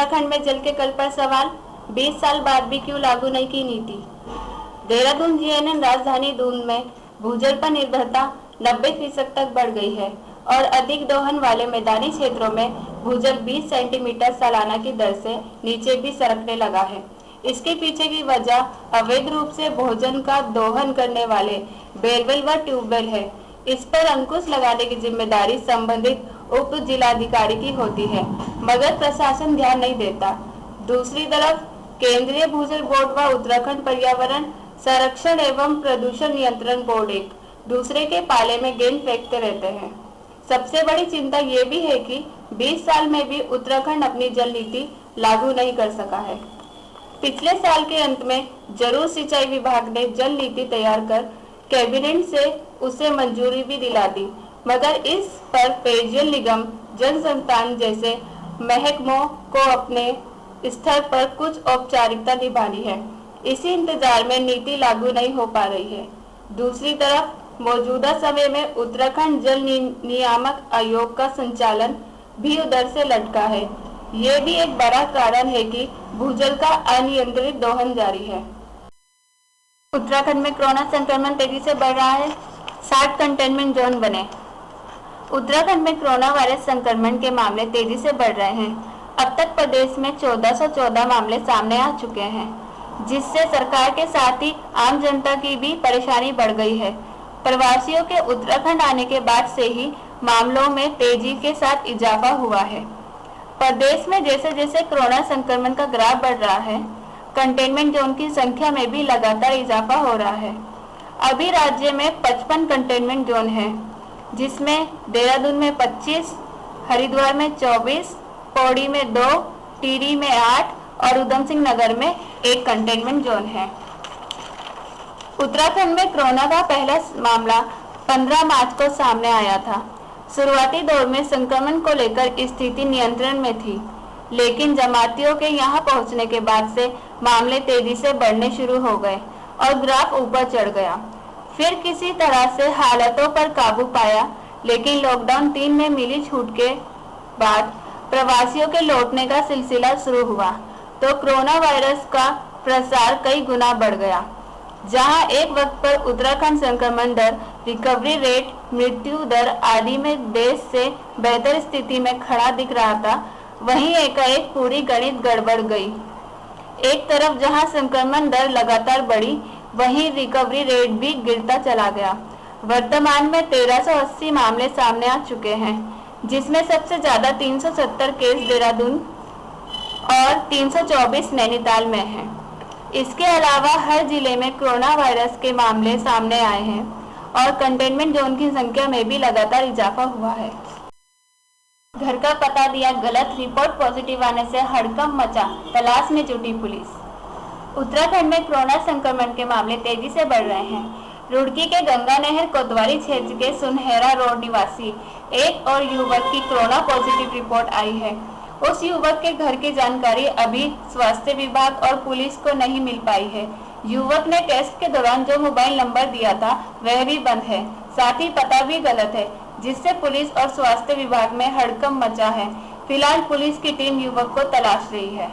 उत्तराखंड में जल के कल पर सवाल, 20 साल बाद भी क्यों लागू नहीं की नीति। देहरादून जीएनएन राजधानी दून में भूजल पर निर्भरता 90% तक बढ़ गई है और अधिक दोहन वाले मैदानी क्षेत्रों में भूजल 20 सेंटीमीटर सालाना की दर से नीचे भी सरकने लगा है। इसके पीछे की वजह अवैध रूप से भोजन का दोहन करने वाले बेलवेल व ट्यूबवेल है। इस पर अंकुश लगाने की जिम्मेदारी संबंधित उप जिलाधिकारी की होती है, मगर प्रशासन ध्यान नहीं देता। दूसरी तरफ केंद्रीय भूजल बोर्ड व उत्तराखंड पर्यावरण संरक्षण एवं प्रदूषण नियंत्रण बोर्ड एक दूसरे के पाले में गेंद फेंकते रहते हैं। सबसे बड़ी चिंता ये भी है कि 20 साल में भी उत्तराखंड अपनी जल नीति लागू नहीं कर सका है। पिछले साल के अंत में जरूर सिंचाई विभाग ने जल नीति तैयार कर कैबिनेट से उसे मंजूरी भी दिला दी, मगर इस पर पेयजल निगम, जल संस्थान जैसे महकमों को अपने स्तर पर कुछ औपचारिकता निभानी है। इसी इंतजार में नीति लागू नहीं हो पा रही है। दूसरी तरफ मौजूदा समय में उत्तराखंड जल नियामक आयोग का संचालन भी उधर से लटका है। ये भी एक बड़ा कारण है कि भूजल का अनियंत्रित दोहन जारी है। उत्तराखंड में कोरोना संक्रमण तेजी से बढ़ रहा है, 60 कंटेनमेंट जोन बने। उत्तराखंड में कोरोना वायरस संक्रमण के मामले तेजी से बढ़ रहे हैं। अब तक प्रदेश में 1414 मामले सामने आ चुके हैं, जिससे सरकार के साथ ही आम जनता की भी परेशानी बढ़ गई है। प्रवासियों के उत्तराखंड आने के बाद से ही मामलों में तेजी के साथ इजाफा हुआ है। प्रदेश में जैसे जैसे कोरोना संक्रमण का ग्राफ बढ़ रहा है, कंटेनमेंट जोन की संख्या में भी लगातार इजाफा हो रहा है। अभी राज्य में 55 कंटेनमेंट जोन है, जिसमें देहरादून में 25, हरिद्वार में 24, पौड़ी में 2, टिहरी में 8 और उधम सिंह नगर में 1 कंटेनमेंट जोन है। उत्तराखंड में कोरोना का पहला मामला 15 मार्च को सामने आया था। शुरुआती दौर में संक्रमण को लेकर स्थिति नियंत्रण में थी, लेकिन जमातियों के यहां पहुंचने के बाद से मामले तेजी से बढ़ने शुरू हो गए और ग्राफ ऊपर चढ़ गया। फिर किसी तरह से हालातों पर काबू पाया, लेकिन लॉकडाउन 3 में मिली छूट के बाद प्रवासियों के लौटने का सिलसिला शुरू हुआ तो कोरोना वायरस का प्रसार कई गुना बढ़ गया। जहां एक वक्त पर उत्तराखंड संक्रमण दर, रिकवरी रेट, मृत्यु दर आदि में देश से बेहतर स्थिति में खड़ा दिख रहा था, वहीं एकाएक पूरी गणित गड़बड़ गई। एक तरफ जहां संक्रमण दर लगातार बढ़ी, वहीं रिकवरी रेट भी गिरता चला गया। वर्तमान में 1380 मामले सामने आ चुके हैं, जिसमें सबसे ज्यादा 370 केस देहरादून और 324 नैनीताल में हैं। इसके अलावा हर जिले में कोरोना वायरस के मामले सामने आए हैं और कंटेनमेंट जोन की संख्या में भी लगातार इजाफा हुआ है। घर का पता दिया गलत, रिपोर्ट पॉजिटिव आने से हड़कंप मचा, तलाश में जुटी पुलिस। उत्तराखंड में कोरोना संक्रमण के मामले तेजी से बढ़ रहे हैं। रुड़की के गंगा नहर कोतवाली क्षेत्र के सुनहरा रोड निवासी एक और युवक की कोरोना पॉजिटिव रिपोर्ट आई है। उस युवक के घर की जानकारी अभी स्वास्थ्य विभाग और पुलिस को नहीं मिल पाई है। युवक ने टेस्ट के दौरान जो मोबाइल नंबर दिया था वह भी बंद है, साथ ही पता भी गलत है, जिससे पुलिस और स्वास्थ्य विभाग में हड़कंप मचा है। फिलहाल पुलिस की टीम युवक को तलाश रही है।